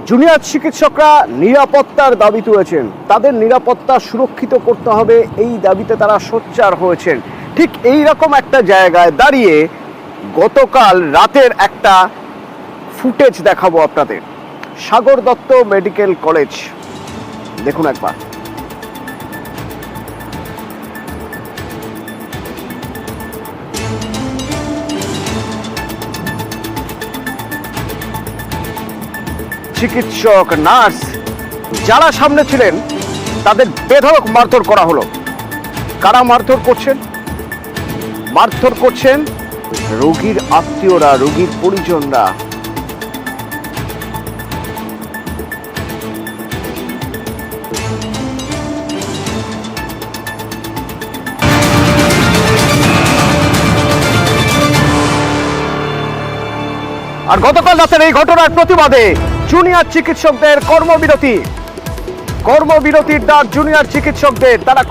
Junior চিকিৎসকরা নিরাপত্তার দাবি তুলেছেন। তাদের নিরাপত্তা সুরক্ষিত করতে হবে, এই দাবিতে তারা সোচ্চার হয়েছেন। ঠিক এই রকম একটা জায়গায় দাঁড়িয়ে গতকাল রাতের একটা ফুটেজ দেখাবো আপনাদের। সাগর দত্ত মেডিকেল কলেজ, দেখুন একবার। চিকিৎসক, নার্স যারা সামনে ছিলেন তাদের বেধড়ক মারধর করা হলো। কারা মারধর করছেন? মারধর করছেন রোগীর আত্মীয়রা, রোগীর পরিজনরা। আর গতকাল রাতের এই ঘটনার প্রতিবাদে জুনিয়র চিকিৎসকদের কর্মবিরতির ডাক জুনিয়র চিকিৎসকদের। তারা